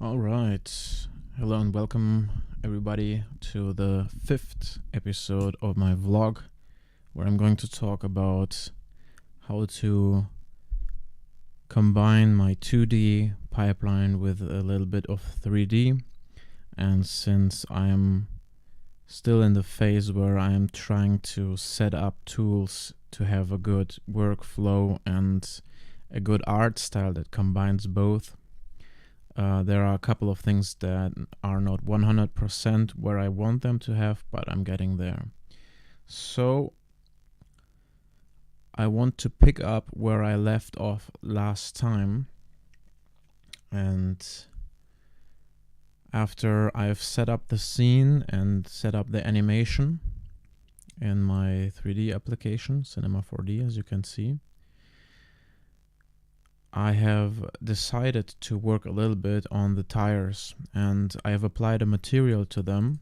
All right. Hello and welcome everybody to the 5th episode of my vlog, where I'm going to talk about how to combine my 2D pipeline with a little bit of 3D. And since I'm still in the phase where I am trying to set up tools to have a good workflow and a good art style that combines both, there are a couple of things that are not 100% where I want them to have, but I'm getting there. So I want to pick up where I left off last time. And after I've set up the scene and set up the animation in my 3D application, Cinema 4D, as you can see, I have decided to work a little bit on the tires, and I have applied a material to them,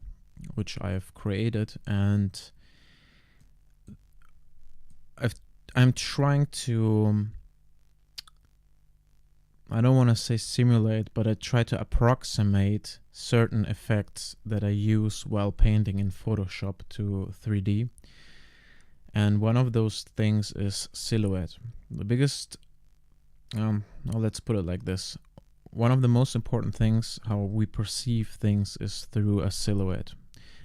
which I have created, and I'm trying to, I don't want to say simulate, but I try to approximate certain effects that I use while painting in Photoshop to 3D. And one of those things is silhouette. The biggest let's put it like this. One of the most important things, how we perceive things, is through a silhouette.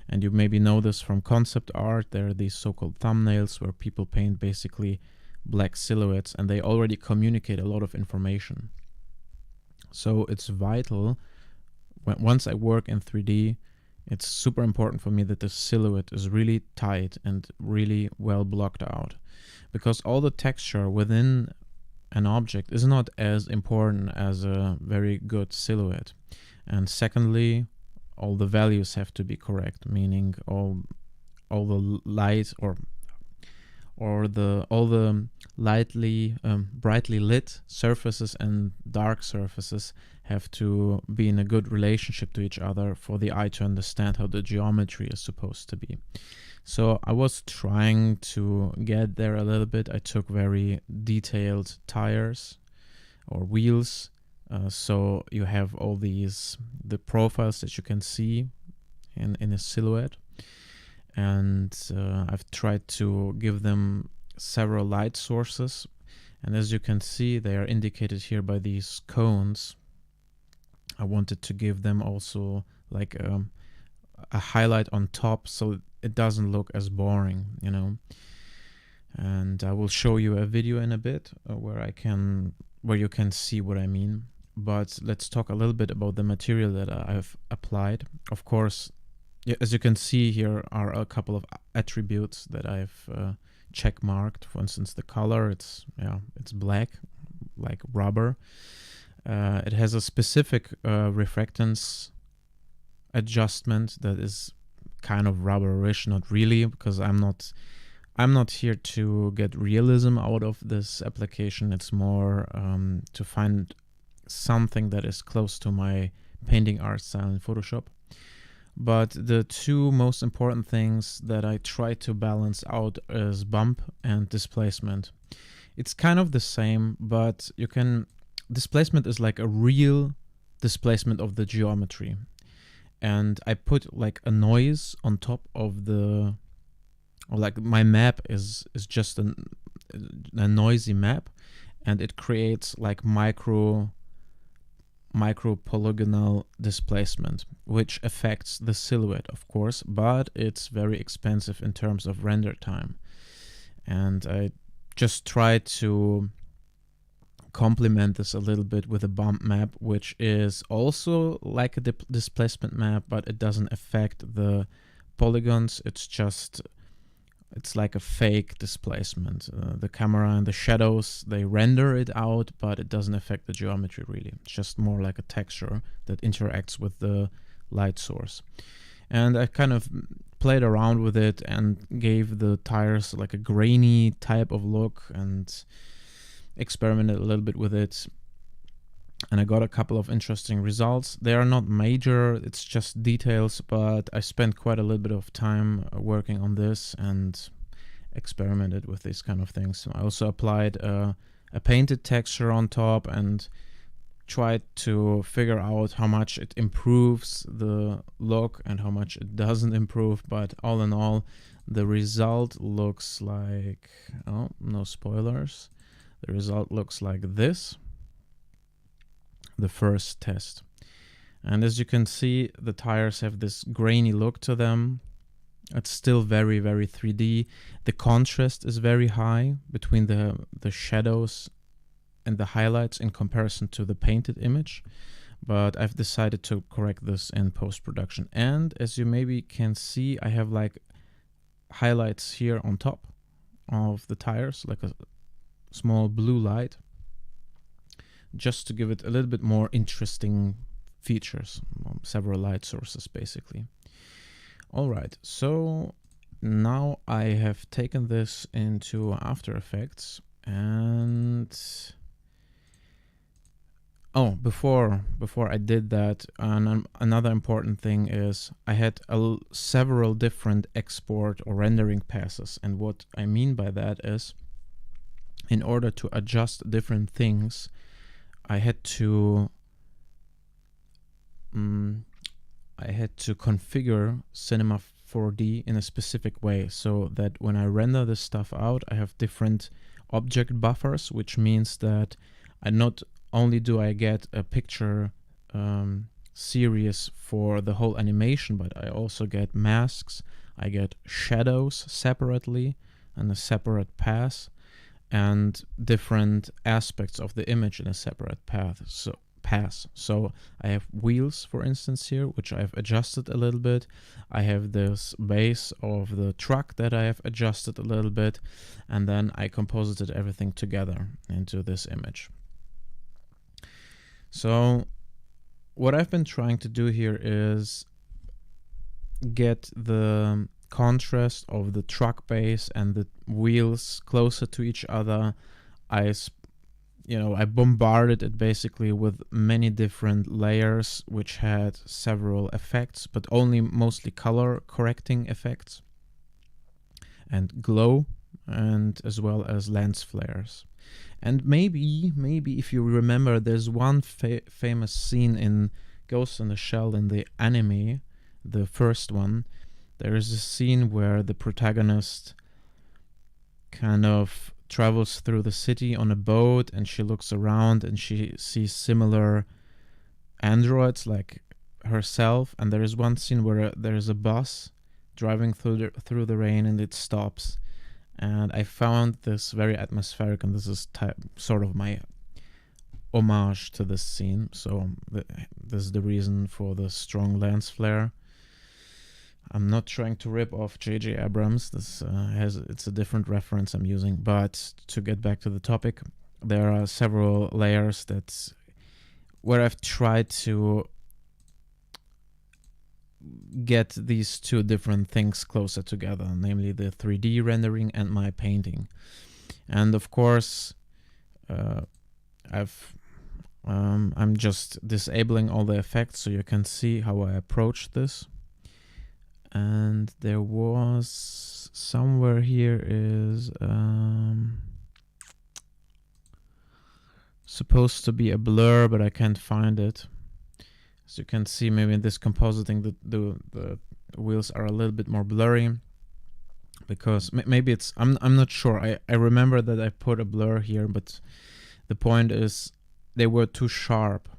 And you maybe know this from concept art. There are these so-called thumbnails where people paint basically black silhouettes, and they already communicate a lot of information. So it's vital, once I work in 3D, it's super important for me that the silhouette is really tight and really well blocked out, because all the texture within an object is not as important as a very good silhouette. And secondly, all the values have to be correct, meaning all the light or all the lightly brightly lit surfaces and dark surfaces have to be in a good relationship to each other for the eye to understand how the geometry is supposed to be. So I was trying to get there a little bit. I took very detailed tires or wheels. So you have all the profiles that you can see in a silhouette. And I've tried to give them several light sources. And as you can see, they are indicated here by these cones. I wanted to give them also like a highlight on top, so it doesn't look as boring, And I will show you a video in a bit where you can see what I mean. But let's talk a little bit about the material that I've applied. Of course, as you can see, here are a couple of attributes that I've check marked. For instance, the color, it's black, like rubber. It has a specific refractance adjustment that is kind of rubberish, not really, because I'm not here to get realism out of this application. It's more to find something that is close to my painting art style in Photoshop. But the two most important things that I try to balance out is bump and displacement. It's kind of the same, but displacement is like a real displacement of the geometry. And I put like a noise on top of my map is just a noisy map, and it creates like micro polygonal displacement, which affects the silhouette, of course, but it's very expensive in terms of render time. And I just tried to complement this a little bit with a bump map, which is also like a displacement map, but it doesn't affect the polygons. It's like a fake displacement. The camera and the shadows, they render it out, but it doesn't affect the geometry really. It's just more like a texture that interacts with the light source. And I kind of played around with it and gave the tires like a grainy type of look and experimented a little bit with it. And I got a couple of interesting results. They are not major, it's just details, but I spent quite a little bit of time working on this and experimented with these kind of things. I also applied a painted texture on top, and tried to figure out how much it improves the look and how much it doesn't improve, but all in all, the result looks like, oh, no spoilers, the result looks like this, the first test. And as you can see, the tires have this grainy look to them. It's still very, very 3D. The contrast is very high between the shadows and the highlights in comparison to the painted image. But I've decided to correct this in post-production. And as you maybe can see, I have like highlights here on top of the tires, like a small blue light, just to give it a little bit more interesting features, several light sources basically. All right, so now I have taken this into After Effects, and before I did that, another important thing is I had several different export or rendering passes, and what I mean by that is, in order to adjust different things, I had to configure Cinema 4D in a specific way, so that when I render this stuff out, I have different object buffers, which means that I not only do I get a picture series for the whole animation, but I also get masks, I get shadows separately and a separate pass, and different aspects of the image in a separate pass. So I have wheels, for instance, here, which I've adjusted a little bit. I have this base of the truck that I have adjusted a little bit, and then I composited everything together into this image. So what I've been trying to do here is get the contrast of the truck base and the wheels closer to each other. I bombarded it basically with many different layers, which had several effects, but only mostly color correcting effects and glow, and as well as lens flares. And maybe if you remember, there's one famous scene in Ghost in the Shell in the anime, the first one. There is a scene where the protagonist kind of travels through the city on a boat, and she looks around and she sees similar androids like herself. And there is one scene where there is a bus driving through the rain, and it stops. And I found this very atmospheric, and this is sort of my homage to this scene. So this is the reason for the strong lens flare. I'm not trying to rip off J.J. Abrams. This it's a different reference I'm using. But to get back to the topic, there are several layers where I've tried to get these two different things closer together, namely the 3D rendering and my painting. And of course, I'm just disabling all the effects so you can see how I approach this. And there was somewhere here is supposed to be a blur, but I can't find it. As you can see, maybe in this compositing, the wheels are a little bit more blurry, because maybe it's, I'm not sure. I remember that I put a blur here, but the point is they were too sharp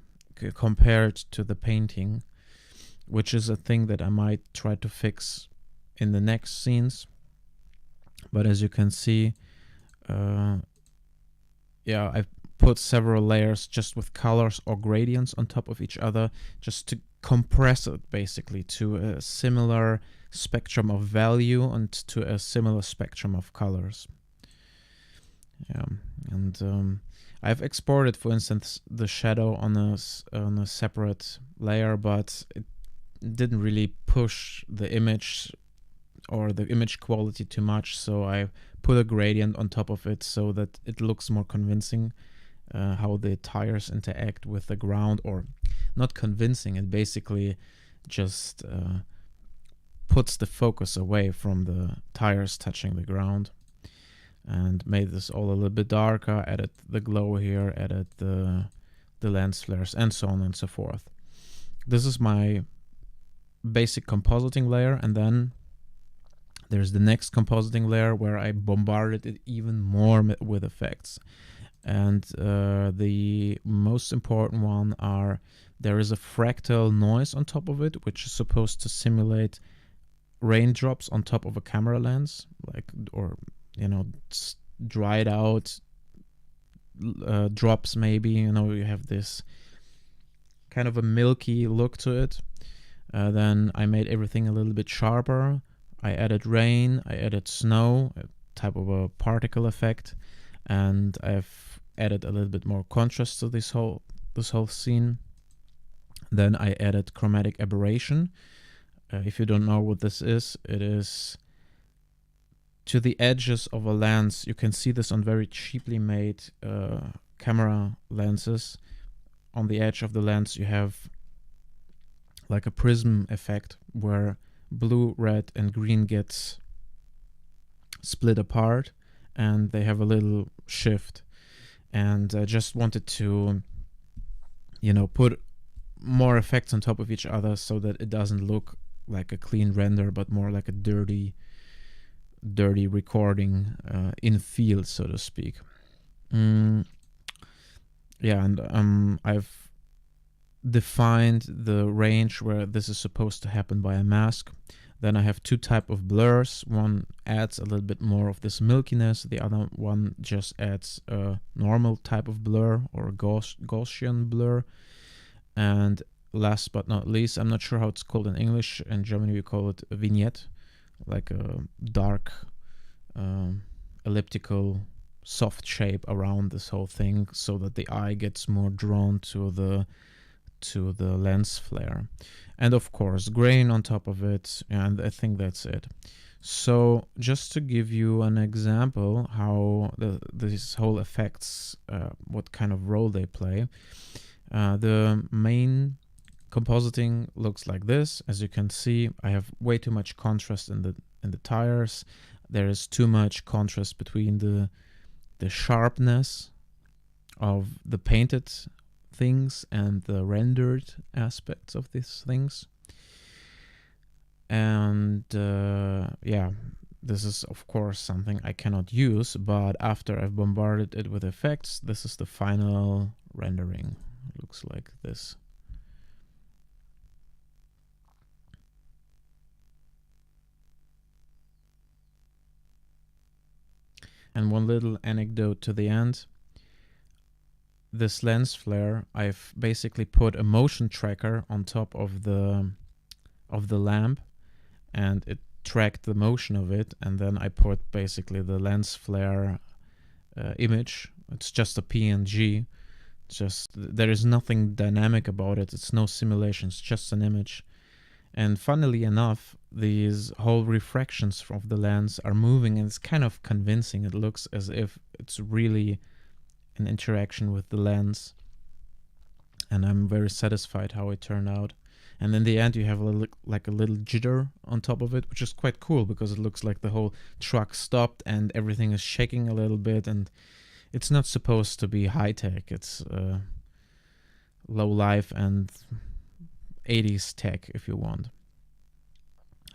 compared to the painting, which is a thing that I might try to fix in the next scenes. But as you can see, I've put several layers just with colors or gradients on top of each other, just to compress it basically to a similar spectrum of value and to a similar spectrum of colors. And I've exported, for instance, the shadow on a separate layer, but it didn't really push the image or the image quality too much, so I put a gradient on top of it so that it looks more convincing how the tires interact with the ground. Or not convincing, it basically just puts the focus away from the tires touching the ground, and made this all a little bit darker, added the glow here, added the the lens flares, and so on and so forth. This is my basic compositing layer, and then there's the next compositing layer where I bombarded it even more with effects. And the most important one are, there is a fractal noise on top of it, which is supposed to simulate raindrops on top of a camera lens, like, or, you know, dried out drops maybe, you know, you have this kind of a milky look to it. Then I made everything a little bit sharper. I added rain, I added snow, a type of a particle effect, and I've added a little bit more contrast to this whole scene. Then I added chromatic aberration. If you don't know what this is, it is to the edges of a lens. You can see this on very cheaply made camera lenses. On the edge of the lens you have like a prism effect where blue, red, and green gets split apart, and they have a little shift. And I just wanted to, you know, put more effects on top of each other so that it doesn't look like a clean render, but more like a dirty recording in field, so to speak. Yeah, and I've defined the range where this is supposed to happen by a mask. Then I have two type of blurs. One adds a little bit more of this milkiness. The other one just adds a normal type of blur, or a Gaussian blur. And last but not least, I'm not sure how it's called in English. In Germany we call it a vignette, like a dark elliptical soft shape around this whole thing, so that the eye gets more drawn to the lens flare. And of course grain on top of it, and I think that's it. So just to give you an example how these whole effects, what kind of role they play, the main compositing looks like this. As you can see, I have way too much contrast in the tires. There is too much contrast between the sharpness of the painted things and the rendered aspects of these things. And yeah, this is of course something I cannot use, but after I've bombarded it with effects, this is the final rendering. It looks like this. And one little anecdote to the end. This lens flare, I've basically put a motion tracker on top of the lamp, and it tracked the motion of it, and then I put basically the lens flare image. It's just a PNG. Just, there is nothing dynamic about it. It's no simulation. It's just an image. And funnily enough, these whole refractions from the lens are moving, and it's kind of convincing. It looks as if it's really an interaction with the lens, and I'm very satisfied how it turned out. And in the end you have a little jitter on top of it, which is quite cool because it looks like the whole truck stopped and everything is shaking a little bit, and it's not supposed to be high-tech. It's low life and 80s tech, if you want.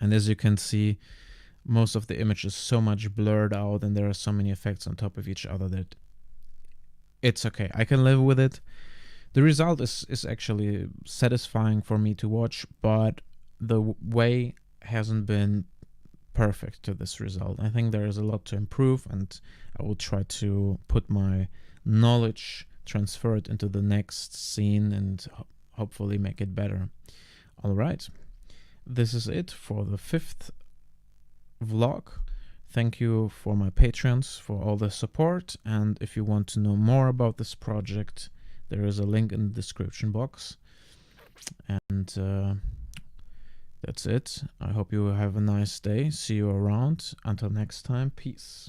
And as you can see, most of the image is so much blurred out, and there are so many effects on top of each other that it's okay. I can live with it. The result is actually satisfying for me to watch, but the way hasn't been perfect to this result. I think there is a lot to improve, and I will try to put my knowledge, transfer it into the next scene, and hopefully make it better. All right, this is it for the 5th vlog. Thank you for my patrons for all the support, and if you want to know more about this project, there is a link in the description box. And that's it. I hope you have a nice day. See you around. Until next time, peace.